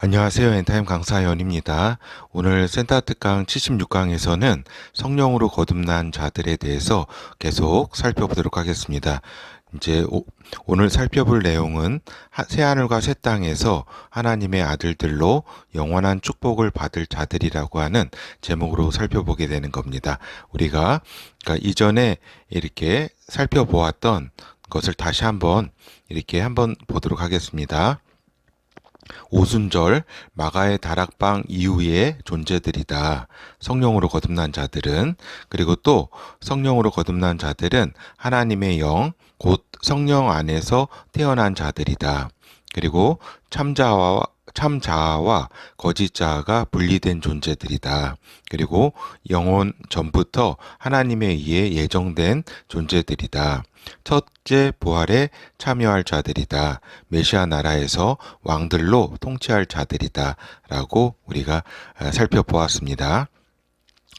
안녕하세요. 엔타임 강사 연입니다. 오늘 센터 특강 76강에서는 성령으로 거듭난 자들에 대해서 계속 살펴보도록 하겠습니다. 이제 오늘 살펴볼 내용은 새하늘과 새 땅에서 하나님의 아들들로 영원한 축복을 받을 자들이라고 하는 제목으로 살펴보게 되는 겁니다. 우리가 그러니까 이전에 이렇게 살펴보았던 것을 다시 한번 보도록 하겠습니다. 오순절 마가의 다락방 이후의 존재들이다. 성령으로 거듭난 자들은. 그리고 또 성령으로 거듭난 자들은 하나님의 영, 곧 성령 안에서 태어난 자들이다. 그리고 참자아와 거짓자아가 분리된 존재들이다. 그리고 영원 전부터 하나님에 의해 예정된 존재들이다. 첫째 부활에 참여할 자들이다. 메시아 나라에서 왕들로 통치할 자들이다. 라고 우리가 살펴보았습니다.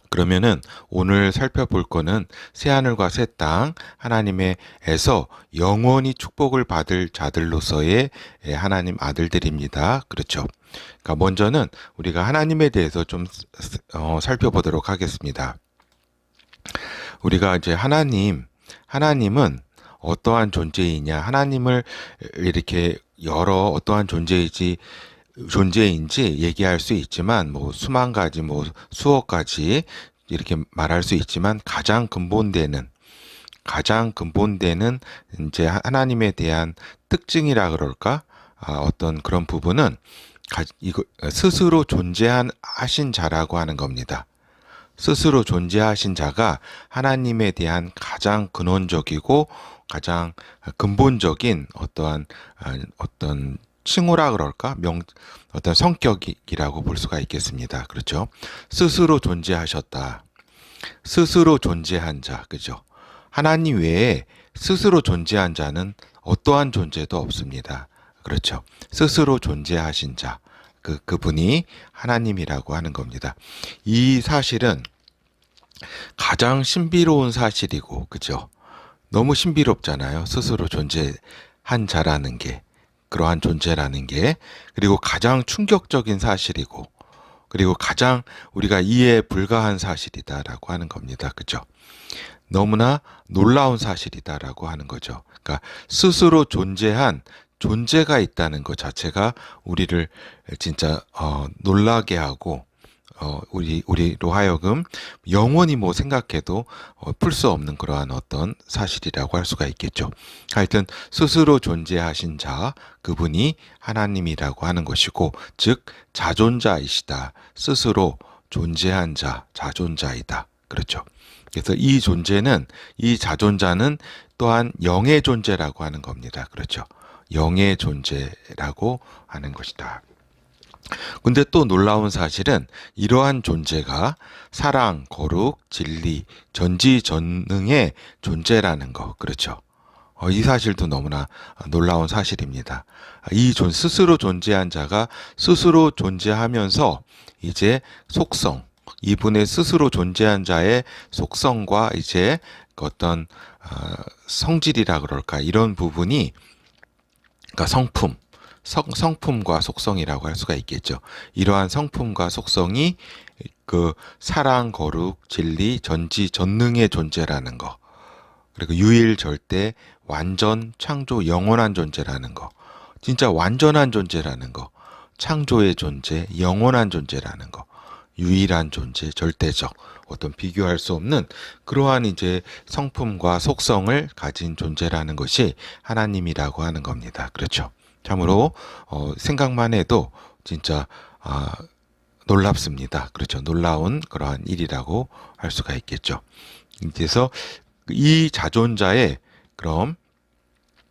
그러면은 오늘 살펴볼 거는 새하늘과 새 땅, 하나님에서 영원히 축복을 받을 자들로서의 하나님 아들들입니다. 그렇죠. 그러니까 먼저는 우리가 하나님에 대해서 좀 살펴보도록 하겠습니다. 우리가 이제 하나님은 어떠한 존재이냐, 하나님을 이렇게 여러 어떠한 존재인지 얘기할 수 있지만, 뭐 수만 가지, 뭐 수억 가지 이렇게 말할 수 있지만, 가장 근본되는 이제 하나님에 대한 특징이라 그럴까? 어떤 그런 부분은 스스로 하신 자라고 하는 겁니다. 스스로 존재하신 자가 하나님에 대한 가장 근원적이고 가장 근본적인 어떤 칭호라 그럴까? 어떤 성격이라고 볼 수가 있겠습니다. 그렇죠? 스스로 존재하셨다. 스스로 존재한 자. 그죠? 하나님 외에 스스로 존재한 자는 어떠한 존재도 없습니다. 그렇죠? 스스로 존재하신 자. 그분이 하나님이라고 하는 겁니다. 이 사실은 가장 신비로운 사실이고, 그죠? 너무 신비롭잖아요. 스스로 존재한 자라는 게, 그러한 존재라는 게, 그리고 가장 충격적인 사실이고, 그리고 가장 우리가 이해 불가한 사실이다라고 하는 겁니다. 그죠? 너무나 놀라운 사실이다라고 하는 거죠. 그러니까 스스로 존재한 존재가 있다는 것 자체가 우리를 진짜 놀라게 하고 우리로 하여금 영원히 뭐 생각해도 풀 수 없는 그러한 어떤 사실이라고 할 수가 있겠죠. 하여튼 스스로 존재하신 자, 그분이 하나님이라고 하는 것이고, 즉 자존자이시다. 스스로 존재한 자, 자존자이다. 그렇죠. 그래서 이 자존자는 또한 영의 존재라고 하는 겁니다. 그렇죠. 영의 존재라고 하는 것이다. 근데 또 놀라운 사실은 이러한 존재가 사랑, 거룩, 진리, 전지전능의 존재라는 거. 그렇죠. 이 사실도 너무나 놀라운 사실입니다. 스스로 존재한 자가 스스로 존재하면서 이제 이분의 스스로 존재한 자의 속성과 이제 어떤 성질이라 그럴까, 이런 부분이, 그러니까 성품과 속성이라고 할 수가 있겠죠. 이러한 성품과 속성이 그 사랑, 거룩, 진리, 전지전능의 존재라는 거, 그리고 유일절대, 완전, 창조, 영원한 존재라는 거, 진짜 완전한 존재라는 거, 창조의 존재, 영원한 존재라는 거, 유일한 존재, 절대적, 어떤 비교할 수 없는 그러한 이제 성품과 속성을 가진 존재라는 것이 하나님이라고 하는 겁니다. 그렇죠. 참으로 생각만 해도 진짜 놀랍습니다. 그렇죠. 놀라운 그러한 일이라고 할 수가 있겠죠. 그래서 이 자존자의 그럼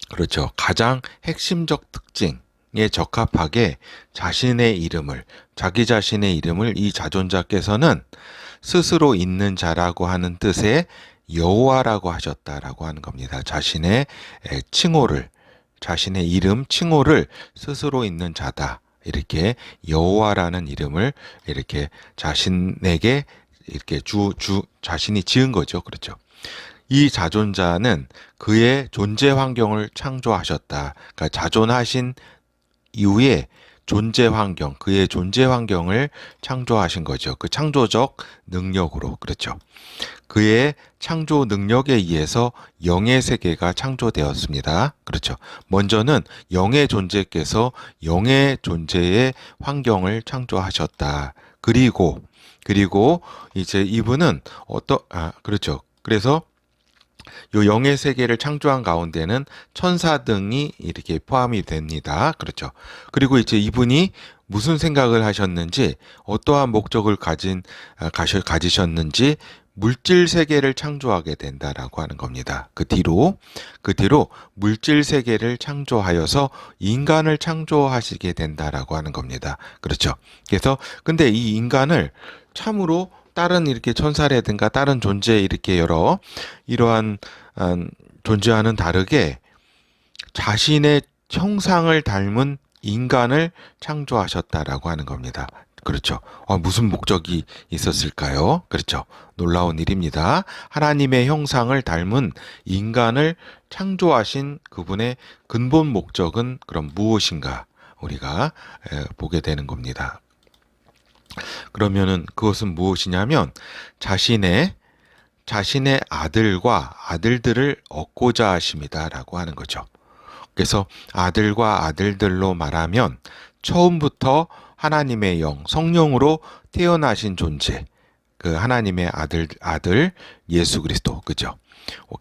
그렇죠. 가장 핵심적 특징에 적합하게 자기 자신의 이름을 이 자존자께서는 스스로 있는 자라고 하는 뜻의 여호와라고 하셨다라고 하는 겁니다. 자신의 이름 칭호를 스스로 있는 자다. 이렇게 여호와라는 이름을 이렇게 자신에게 이렇게 자신이 지은 거죠. 그렇죠. 이 자존자는 그의 존재 환경을 창조하셨다. 그러니까 자존하신 이후에 존재 환경, 그의 존재 환경을 창조하신 거죠. 그 창조적 능력으로. 그렇죠. 그의 창조 능력에 의해서 영의 세계가 창조되었습니다. 그렇죠. 먼저는 영의 존재께서 영의 존재의 환경을 창조하셨다. 그리고 이제 이분은 그렇죠. 그래서 요 영의 세계를 창조한 가운데는 천사 등이 이렇게 포함이 됩니다. 그렇죠. 그리고 이제 이분이 무슨 생각을 하셨는지, 어떠한 목적을 가지셨는지 물질 세계를 창조하게 된다라고 하는 겁니다. 그 뒤로 물질 세계를 창조하여서 인간을 창조하시게 된다라고 하는 겁니다. 그렇죠. 그래서 근데 이 인간을 참으로 다른 이렇게 천사라든가 다른 존재 이렇게 이러한 존재와는 다르게 자신의 형상을 닮은 인간을 창조하셨다라고 하는 겁니다. 그렇죠. 무슨 목적이 있었을까요? 그렇죠. 놀라운 일입니다. 하나님의 형상을 닮은 인간을 창조하신 그분의 근본 목적은 그럼 무엇인가? 우리가 보게 되는 겁니다. 그러면은 그것은 무엇이냐면 자신의 아들과 아들들을 얻고자 하심이다라고 하는 거죠. 그래서 아들과 아들들로 말하면 처음부터 하나님의 영, 성령으로 태어나신 존재, 그 하나님의 아들 예수 그리스도, 그죠?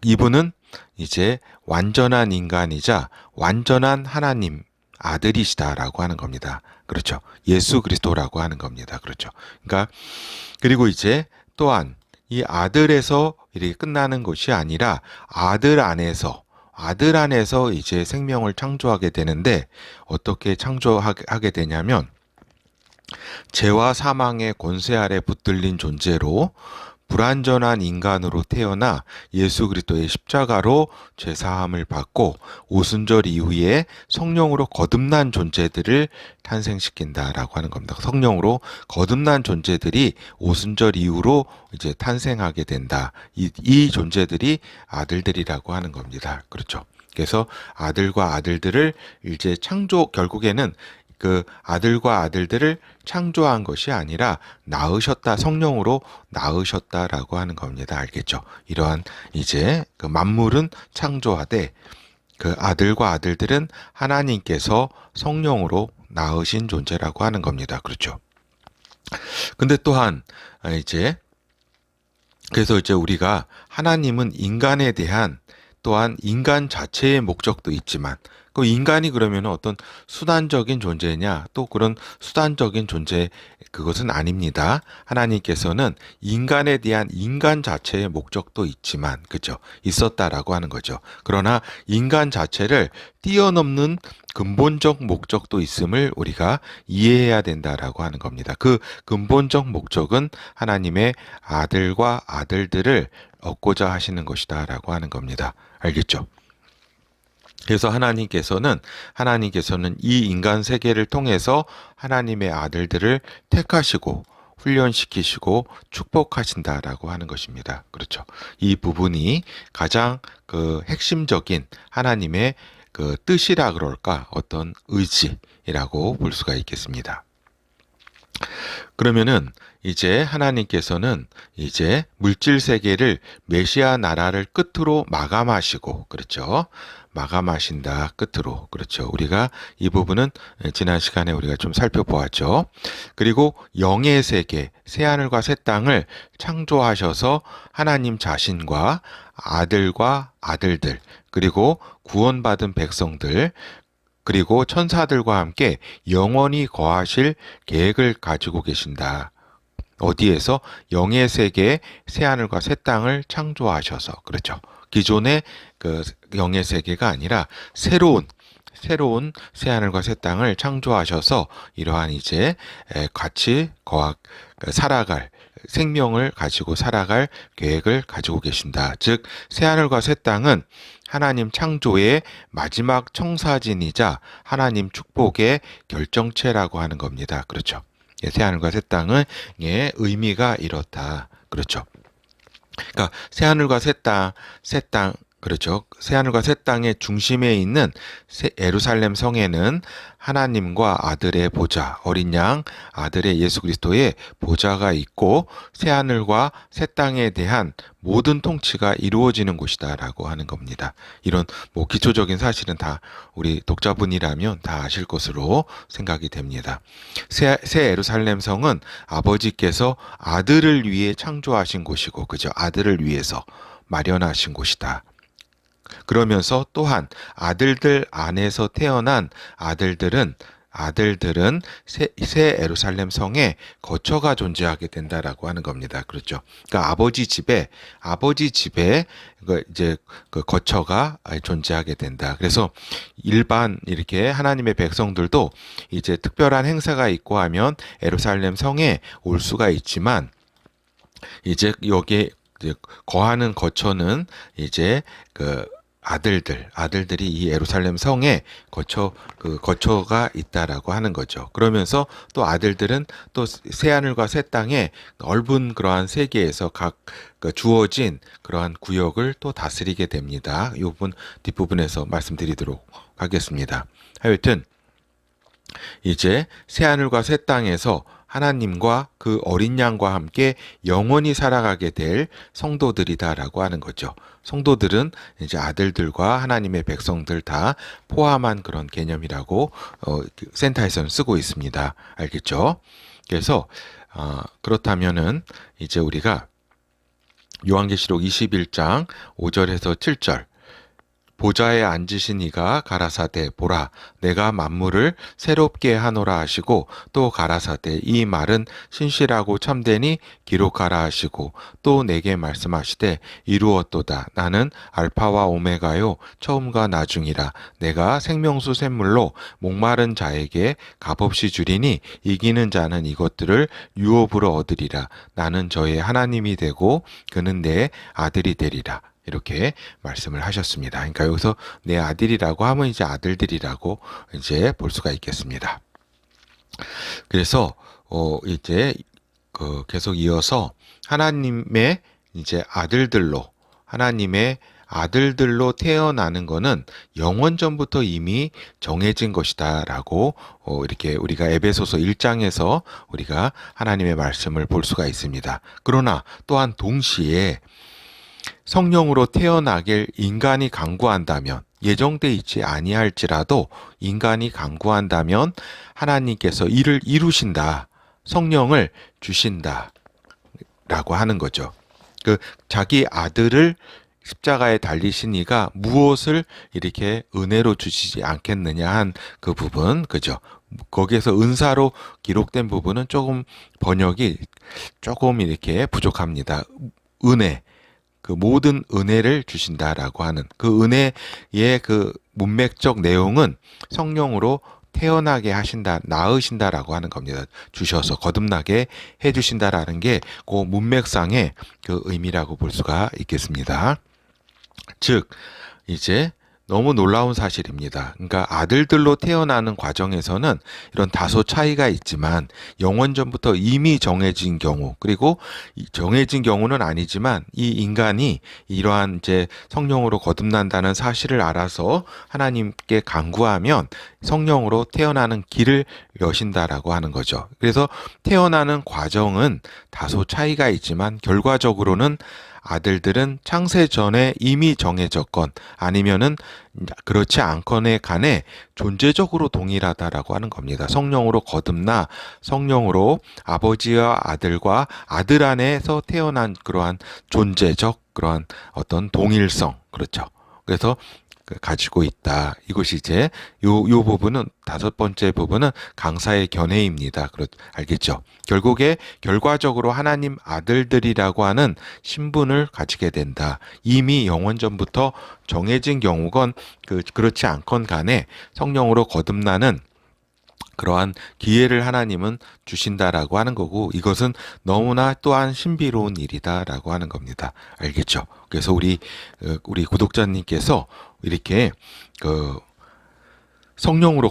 이분은 이제 완전한 인간이자 완전한 하나님 아들이시다라고 하는 겁니다. 그렇죠. 예수 그리스도라고 하는 겁니다. 그렇죠. 그러니까 그리고 이제 또한 이 아들에서 이렇게 끝나는 것이 아니라 아들 안에서 이제 생명을 창조하게 되는데, 어떻게 창조하게 되냐면 죄와 사망의 권세 아래 붙들린 존재로 불완전한 인간으로 태어나 예수 그리스도의 십자가로 죄사함을 받고 오순절 이후에 성령으로 거듭난 존재들을 탄생시킨다라고 하는 겁니다. 성령으로 거듭난 존재들이 오순절 이후로 이제 탄생하게 된다. 이 존재들이 아들들이라고 하는 겁니다. 그렇죠. 그래서 아들과 아들들을 이제 결국에는 그 아들과 아들들을 창조한 것이 아니라 낳으셨다, 성령으로 낳으셨다라고 하는 겁니다. 알겠죠? 이러한 이제 그 만물은 창조하되 그 아들과 아들들은 하나님께서 성령으로 낳으신 존재라고 하는 겁니다. 그렇죠? 근데 또한 그래서 이제 우리가 하나님은 인간에 대한 또한 인간 자체의 목적도 있지만, 그 인간이 그러면 어떤 수단적인 존재냐, 또 그런 수단적인 존재, 그것은 아닙니다. 하나님께서는 인간에 대한 인간 자체의 목적도 있지만, 그죠? 있었다라고 하는 거죠. 그러나 인간 자체를 뛰어넘는 근본적 목적도 있음을 우리가 이해해야 된다라고 하는 겁니다. 그 근본적 목적은 하나님의 아들과 아들들을 얻고자 하시는 것이다라고 하는 겁니다. 알겠죠? 그래서 하나님께서는 이 인간 세계를 통해서 하나님의 아들들을 택하시고 훈련시키시고 축복하신다라고 하는 것입니다. 그렇죠? 이 부분이 가장 그 핵심적인 하나님의 그 뜻이라 그럴까, 어떤 의지라고 볼 수가 있겠습니다. 그러면은 이제 하나님께서는 이제 물질 세계를 메시아 나라를 끝으로 마감하시고, 그렇죠? 마감하신다, 끝으로. 그렇죠. 우리가 이 부분은 지난 시간에 우리가 좀 살펴보았죠. 그리고 영의 세계, 새하늘과 새 땅을 창조하셔서 하나님 자신과 아들과 아들들, 그리고 구원받은 백성들, 그리고 천사들과 함께 영원히 거하실 계획을 가지고 계신다. 어디에서? 영의 세계, 새하늘과 새 땅을 창조하셔서. 그렇죠. 기존의 그 영의 세계가 아니라 새로운 새하늘과 새 땅을 창조하셔서 이러한 이제 같이 살아갈, 생명을 가지고 살아갈 계획을 가지고 계신다. 즉 새하늘과 새 땅은 하나님 창조의 마지막 청사진이자 하나님 축복의 결정체라고 하는 겁니다. 그렇죠. 새하늘과 새 땅의 의미가 이렇다. 그렇죠. 그러니까 새하늘과 새 그렇죠. 새하늘과 새 땅의 중심에 있는 예루살렘 성에는 하나님과 아들의 보좌, 어린 양 아들의 예수 그리스도의 보좌가 있고 새하늘과 새 땅에 대한 모든 통치가 이루어지는 곳이다라고 하는 겁니다. 이런 뭐 기초적인 사실은 다 우리 독자분이라면 다 아실 것으로 생각이 됩니다. 새 예루살렘 성은 아버지께서 아들을 위해 창조하신 곳이고, 그죠? 아들을 위해서 마련하신 곳이다. 그러면서 또한 아들들 안에서 태어난 아들들은 새 예루살렘 성에 거처가 존재하게 된다라고 하는 겁니다. 그렇죠. 그러니까 아버지 집에 이제 그 거처가 존재하게 된다. 그래서 일반 이렇게 하나님의 백성들도 이제 특별한 행사가 있고 하면 예루살렘 성에 올 수가 있지만 이제 여기에 이제 거하는 거처는 이제 그 아들들이 이 예루살렘 성에 거처가 있다라고 하는 거죠. 그러면서 또 아들들은 또 새하늘과 새 땅에 넓은 그러한 세계에서 주어진 그러한 구역을 또 다스리게 됩니다. 이 부분 뒷부분에서 말씀드리도록 하겠습니다. 하여튼 이제 새하늘과 새 땅에서 하나님과 그 어린 양과 함께 영원히 살아가게 될 성도들이다라고 하는 거죠. 성도들은 이제 아들들과 하나님의 백성들 다 포함한 그런 개념이라고 센터에서는 쓰고 있습니다. 알겠죠? 그래서 그렇다면은 이제 우리가 요한계시록 21장 5절에서 7절 보좌에 앉으신 이가 가라사대 보라 내가 만물을 새롭게 하노라 하시고 또 가라사대 이 말은 신실하고 참되니 기록하라 하시고 또 내게 말씀하시되 이루었도다 나는 알파와 오메가요 처음과 나중이라 내가 생명수 샘물로 목마른 자에게 값없이 주리니 이기는 자는 이것들을 유업으로 얻으리라 나는 저의 하나님이 되고 그는 내 아들이 되리라. 이렇게 말씀을 하셨습니다. 그러니까 여기서 내 아들이라고 하면 이제 아들들이라고 이제 볼 수가 있겠습니다. 그래서 이제 계속 이어서 하나님의 아들들로 태어나는 거는 영원 전부터 이미 정해진 것이다라고 이렇게 우리가 에베소서 1장에서 우리가 하나님의 말씀을 볼 수가 있습니다. 그러나 또한 동시에 성령으로 태어나길 인간이 강구한다면 예정돼 있지 아니할지라도 인간이 강구한다면 하나님께서 이를 이루신다. 성령을 주신다. 라고 하는 거죠. 자기 아들을 십자가에 달리신 이가 무엇을 이렇게 은혜로 주시지 않겠느냐 한 그 부분, 그죠? 거기에서 은사로 기록된 부분은 조금 번역이 조금 이렇게 부족합니다. 은혜. 그 모든 은혜를 주신다라고 하는 그 은혜의 그 문맥적 내용은 성령으로 태어나게 하신다, 낳으신다라고 하는 겁니다. 주셔서 거듭나게 해주신다라는 게 그 문맥상의 그 의미라고 볼 수가 있겠습니다. 즉, 이제 너무 놀라운 사실입니다. 그러니까 아들들로 태어나는 과정에서는 이런 다소 차이가 있지만 영원전부터 이미 정해진 경우 그리고 정해진 경우는 아니지만 이 인간이 이러한 이제 성령으로 거듭난다는 사실을 알아서 하나님께 간구하면 성령으로 태어나는 길을 여신다라고 하는 거죠. 그래서 태어나는 과정은 다소 차이가 있지만 결과적으로는 아들들은 창세 전에 이미 정해졌건 아니면은 그렇지 않건에 간에 존재적으로 동일하다라고 하는 겁니다. 성령으로 거듭나 성령으로 아버지와 아들과 아들 안에서 태어난 그러한 존재적 그러한 어떤 동일성, 그렇죠. 그래서 가지고 있다. 이것이 이제 요 부분은 다섯 번째 부분은 강사의 견해입니다. 알겠죠? 결과적으로 하나님 아들들이라고 하는 신분을 가지게 된다. 이미 영원전부터 정해진 경우건 그렇지 않건 간에 성령으로 거듭나는 그러한 기회를 하나님은 주신다라고 하는 거고 이것은 너무나 또한 신비로운 일이다라고 하는 겁니다. 알겠죠? 그래서 우리 구독자님께서 이렇게 성령으로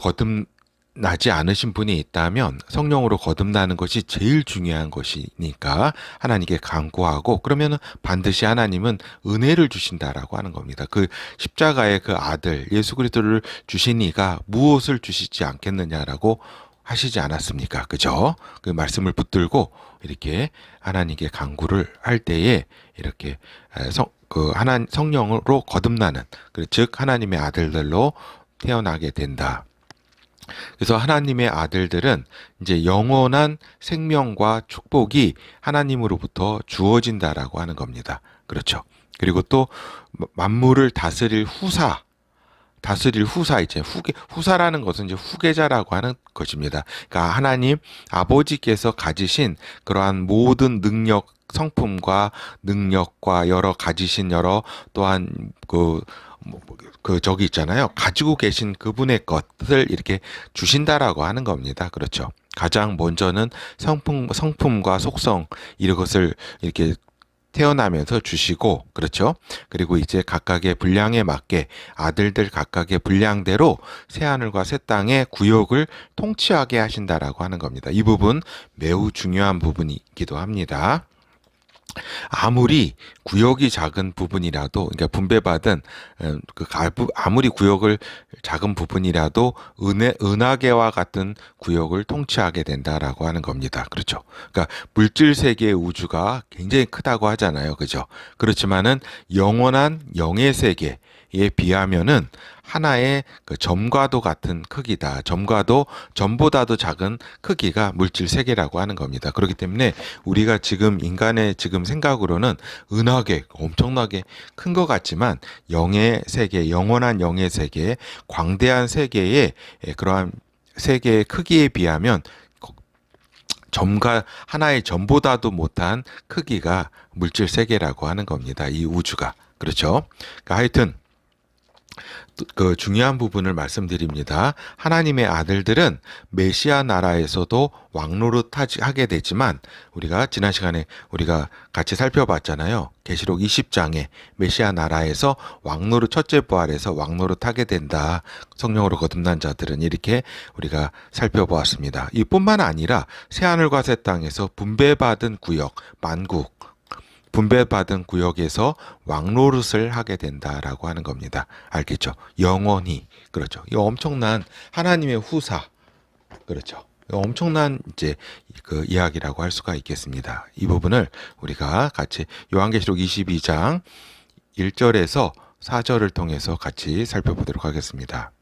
나지 않으신 분이 있다면 성령으로 거듭나는 것이 제일 중요한 것이니까 하나님께 간구하고, 그러면 반드시 하나님은 은혜를 주신다라고 하는 겁니다. 그 십자가의 그 아들 예수 그리스도를 주신 이가 무엇을 주시지 않겠느냐라고 하시지 않았습니까? 그죠? 그 말씀을 붙들고 이렇게 하나님께 간구를 할 때에 이렇게 성령으로 거듭나는, 즉 하나님의 아들들로 태어나게 된다. 그래서 하나님의 아들들은 이제 영원한 생명과 축복이 하나님으로부터 주어진다라고 하는 겁니다. 그렇죠. 그리고 또 만물을 다스릴 후사, 이제 후사라는 것은 이제 후계자라고 하는 것입니다. 그러니까 하나님 아버지께서 가지신 그러한 모든 성품과 능력과 가지신 또한 저기 있잖아요. 가지고 계신 그분의 것을 이렇게 주신다라고 하는 겁니다. 그렇죠. 가장 먼저는 성품과 속성, 이런 것을 이렇게 태어나면서 주시고, 그렇죠. 그리고 이제 각각의 분량에 맞게 아들들 각각의 분량대로 새하늘과 새 땅의 구역을 통치하게 하신다라고 하는 겁니다. 이 부분 매우 중요한 부분이기도 합니다. 아무리 구역이 작은 부분이라도, 그러니까 분배받은 아무리 구역을 작은 부분이라도 은하계와 같은 구역을 통치하게 된다라고 하는 겁니다. 그렇죠. 그러니까 물질 세계의 우주가 굉장히 크다고 하잖아요. 그죠? 그렇지만은 영원한 영의 세계에 비하면은 하나의 그 점과도 같은 크기다. 점보다도 작은 크기가 물질 세계라고 하는 겁니다. 그렇기 때문에 우리가 지금 인간의 지금 생각으로는 은하계 엄청나게 큰 것 같지만 영의 세계, 영원한 영의 세계, 광대한 세계의 그러한 세계의 크기에 비하면 하나의 점보다도 못한 크기가 물질 세계라고 하는 겁니다. 이 우주가. 그렇죠. 그러니까 하여튼 그 중요한 부분을 말씀드립니다. 하나님의 아들들은 메시아 나라에서도 왕노릇하게 되지만, 우리가 지난 시간에 우리가 같이 살펴봤잖아요. 계시록 20장에 메시아 나라에서 첫째 부활에서 왕노릇하게 된다. 성령으로 거듭난 자들은, 이렇게 우리가 살펴보았습니다. 이뿐만 아니라 새하늘과 새 땅에서 분배받은 구역, 만국, 분배받은 구역에서 왕노릇을 하게 된다라고 하는 겁니다. 알겠죠? 영원히. 그렇죠. 이 엄청난 하나님의 후사. 그렇죠. 엄청난 이제 그 이야기라고 할 수가 있겠습니다. 이 부분을 우리가 같이 요한계시록 22장 1절에서 4절을 통해서 같이 살펴보도록 하겠습니다.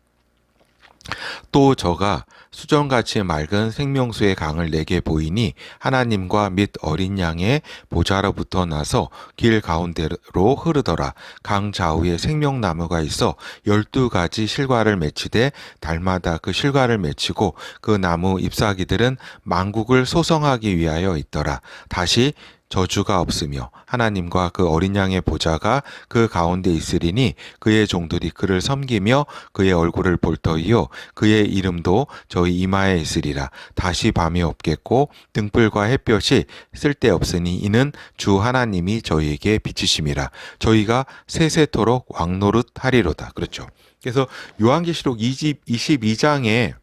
또 저가 수정같이 맑은 생명수의 강을 내게 보이니 하나님과 및 어린 양의 보좌로부터 나서 길 가운데로 흐르더라. 강 좌우에 생명나무가 있어 12가지 실과를 맺히되 달마다 그 실과를 맺히고 그 나무 잎사귀들은 만국을 소성하기 위하여 있더라. 다시 저주가 없으며 하나님과 그 어린 양의 보좌가 그 가운데 있으리니 그의 종들이 그를 섬기며 그의 얼굴을 볼 터이요 그의 이름도 저희 이마에 있으리라. 다시 밤이 없겠고 등불과 햇볕이 쓸데없으니 이는 주 하나님이 저희에게 비치심이라. 저희가 세세토록 왕노릇 하리로다. 그렇죠. 그래서 요한계시록 22장에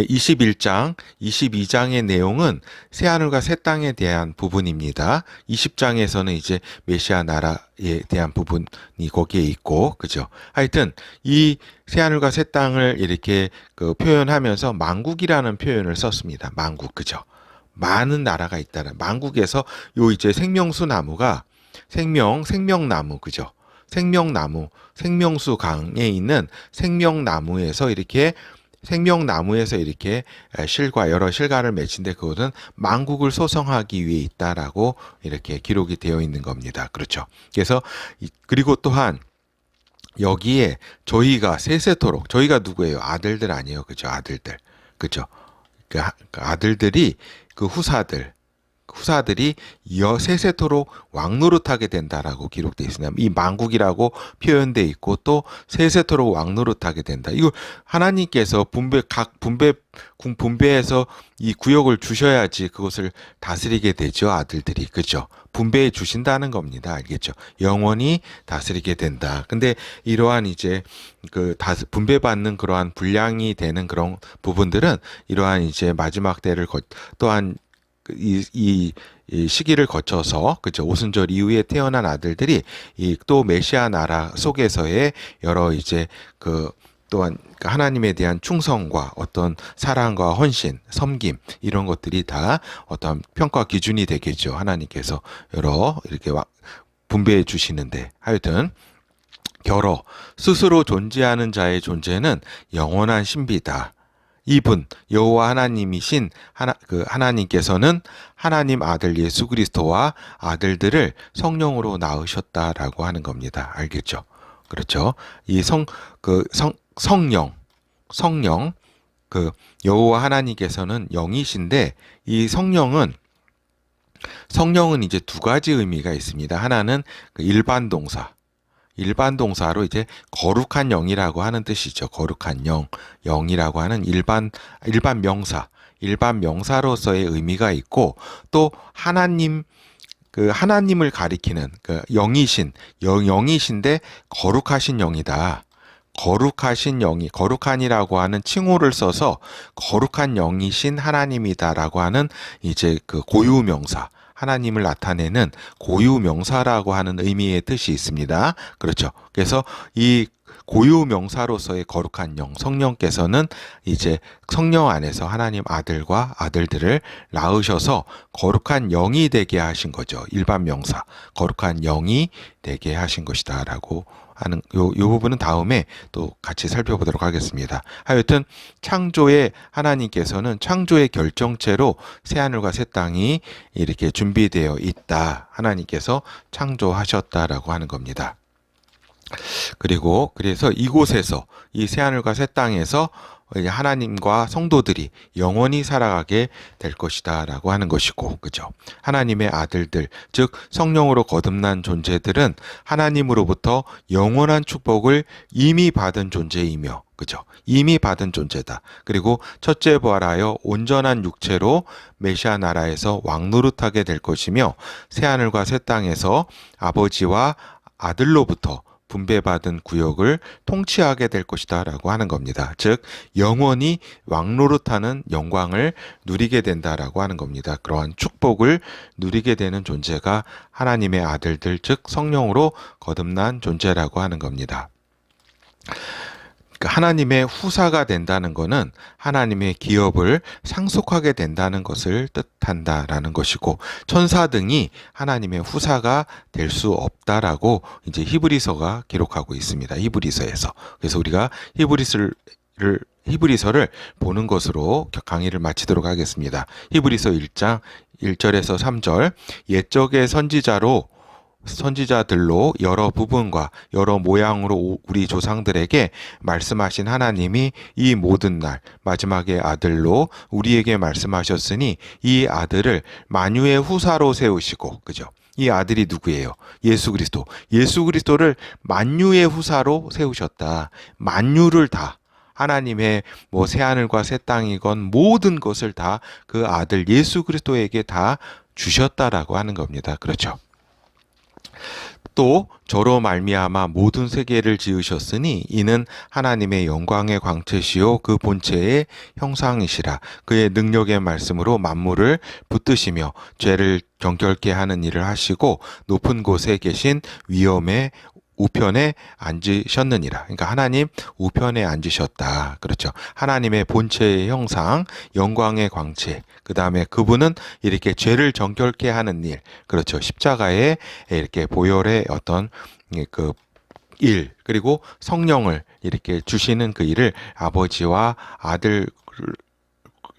22장의 내용은 새하늘과 새 땅에 대한 부분입니다. 20장에서는 이제 메시아 나라에 대한 부분이 거기에 있고, 그죠? 하여튼 이 새하늘과 새 땅을 이렇게 표현하면서 만국이라는 표현을 썼습니다. 만국, 그죠? 많은 나라가 있다는 만국에서 요 이제 생명수 나무가 생명나무, 그죠? 생명수 강에 있는 생명나무에서 이렇게 여러 실과를 맺힌데 그것은 만국을 소성하기 위해 있다라고 이렇게 기록이 되어 있는 겁니다. 그렇죠. 그래서 그리고 또한 여기에 저희가 세세토록, 저희가 누구예요? 아들들 아니에요. 그죠? 아들들. 그죠? 그 아들들이 그 후사들이 세세토록 왕노릇하게 된다라고 기록되어 있습니다. 이 만국이라고 표현되어 있고 또 세세토록 왕노릇하게 된다. 이거 하나님께서 분배해서 이 구역을 주셔야지 그것을 다스리게 되죠. 아들들이. 그죠? 분배해 주신다는 겁니다. 알겠죠? 영원히 다스리게 된다. 근데 이러한 이제 분배받는 그러한 분량이 되는 그런 부분들은 이러한 이제 마지막 때를 또한 이 시기를 거쳐서 그죠? 오순절 이후에 태어난 아들들이 또 메시아 나라 속에서의 여러 이제 또한 하나님에 대한 충성과 어떤 사랑과 헌신, 섬김 이런 것들이 다 어떤 평가 기준이 되겠죠. 하나님께서 여러 이렇게 분배해 주시는데 하여튼 결어 스스로 존재하는 자의 존재는 영원한 신비다. 이분 여호와 하나님이신 하나님께서는 하나님 아들 예수 그리스도와 아들들을 성령으로 낳으셨다라고 하는 겁니다. 알겠죠? 그렇죠? 이 성령 여호와 하나님께서는 영이신데 이 성령은 이제 두 가지 의미가 있습니다. 하나는 일반 동사로 이제 거룩한 영이라고 하는 뜻이죠. 거룩한 영이라고 하는 일반 명사로서의 의미가 있고 또 하나님을 가리키는 영이신데 거룩하신 영이다. 거룩한이라고 하는 칭호를 써서 거룩한 영이신 하나님이다라고 하는 이제 고유명사, 하나님을 나타내는 고유명사라고 하는 의미의 뜻이 있습니다. 그렇죠. 그래서 이 고유명사로서의 거룩한 영, 성령께서는 이제 성령 안에서 하나님 아들과 아들들을 낳으셔서 거룩한 영이 되게 하신 거죠. 일반 명사, 거룩한 영이 되게 하신 것이다라고 하는 요 부분은 다음에 또 같이 살펴보도록 하겠습니다. 하여튼 하나님께서는 창조의 결정체로 새하늘과 새 땅이 이렇게 준비되어 있다. 하나님께서 창조하셨다라고 하는 겁니다. 그래서 이곳에서 이 새하늘과 새 땅에서 하나님과 성도들이 영원히 살아가게 될 것이다라고 하는 것이고, 그죠? 하나님의 아들들, 즉 성령으로 거듭난 존재들은 하나님으로부터 영원한 축복을 이미 받은 존재이며, 그죠? 이미 받은 존재다. 그리고 첫째 부활하여 온전한 육체로 메시아 나라에서 왕노릇하게 될 것이며, 새하늘과 새 땅에서 아버지와 아들로부터 분배받은 구역을 통치하게 될 것이다 라고 하는 겁니다. 즉 영원히 왕노릇하는 영광을 누리게 된다라고 하는 겁니다. 그러한 축복을 누리게 되는 존재가 하나님의 아들들, 즉 성령으로 거듭난 존재라고 하는 겁니다. 하나님의 후사가 된다는 것은 하나님의 기업을 상속하게 된다는 것을 뜻한다라는 것이고, 천사 등이 하나님의 후사가 될 수 없다라고 이제 히브리서가 기록하고 있습니다. 히브리서에서. 그래서 우리가 히브리서를 보는 것으로 강의를 마치도록 하겠습니다. 히브리서 1장 1절에서 3절, 옛적의 선지자들로 여러 부분과 여러 모양으로 우리 조상들에게 말씀하신 하나님이 이 모든 날 마지막의 아들로 우리에게 말씀하셨으니 이 아들을 만유의 후사로 세우시고, 그죠? 이 아들이 누구예요? 예수 그리스도. 예수 그리스도를 만유의 후사로 세우셨다. 만유를 다, 하나님의 새하늘과 새 땅이건 모든 것을 다 그 아들 예수 그리스도에게 다 주셨다라고 하는 겁니다. 그렇죠? 또 저로 말미암아 모든 세계를 지으셨으니 이는 하나님의 영광의 광채시요 그 본체의 형상이시라. 그의 능력의 말씀으로 만물을 붙드시며 죄를 정결케 하는 일을 하시고 높은 곳에 계신 위엄의 우편에 앉으셨느니라. 그러니까 하나님 우편에 앉으셨다. 그렇죠. 하나님의 본체의 형상, 영광의 광채. 그 다음에 그분은 이렇게 죄를 정결케 하는 일. 그렇죠. 십자가에 이렇게 보혈의 어떤 일, 그리고 성령을 이렇게 주시는 그 일을 아버지와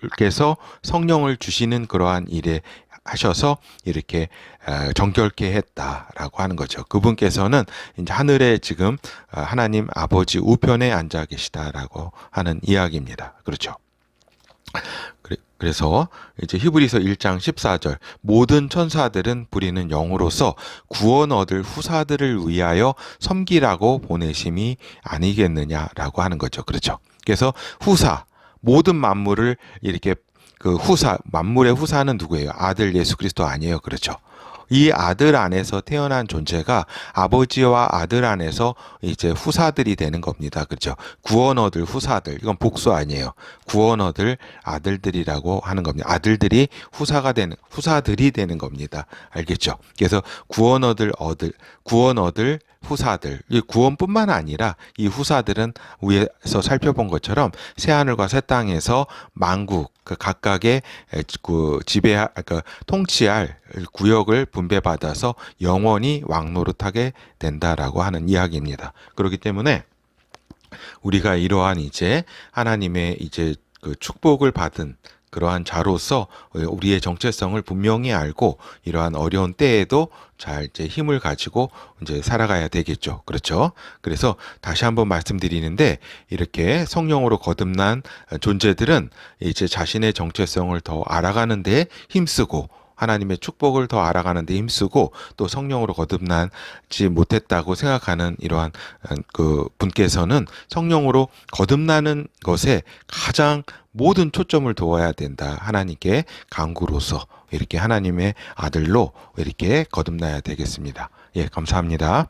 아들께서 성령을 주시는 그러한 일에 하셔서 이렇게 정결케 했다라고 하는 거죠. 그분께서는 이제 하늘에 지금 하나님 아버지 우편에 앉아 계시다라고 하는 이야기입니다. 그렇죠. 그래서 이제 히브리서 1장 14절 모든 천사들은 부리는 영으로서 구원 얻을 후사들을 위하여 섬기라고 보내심이 아니겠느냐라고 하는 거죠. 그렇죠. 그래서 후사 모든 만물을 이렇게 그 후사 만물의 후사는 누구예요? 아들 예수 그리스도 아니에요. 그렇죠. 이 아들 안에서 태어난 존재가 아버지와 아들 안에서 이제 후사들이 되는 겁니다. 그렇죠? 구원 얻을 후사들. 이건 복수 아니에요. 구원 얻을 아들들이라고 하는 겁니다. 아들들이 후사들이 되는 겁니다. 알겠죠? 그래서 구원 얻을 후사들, 이 구원뿐만 아니라 이 후사들은 위에서 살펴본 것처럼 새하늘과 새 땅에서 만국 그 각각의 그 그 통치할 구역을 분배받아서 영원히 왕노릇하게 된다라고 하는 이야기입니다. 그렇기 때문에 우리가 이러한 이제 하나님의 이제 그 축복을 받은 그러한 자로서 우리의 정체성을 분명히 알고 이러한 어려운 때에도 잘 이제 힘을 가지고 이제 살아가야 되겠죠. 그렇죠? 그래서 다시 한번 말씀드리는데 이렇게 성령으로 거듭난 존재들은 이제 자신의 정체성을 더 알아가는 데 힘쓰고 하나님의 축복을 더 알아가는 데 힘쓰고 또 성령으로 거듭나지 못했다고 생각하는 이러한 그 분께서는 성령으로 거듭나는 것에 가장 모든 초점을 두어야 된다. 하나님께 간구로서 이렇게 하나님의 아들로 이렇게 거듭나야 되겠습니다. 예, 감사합니다.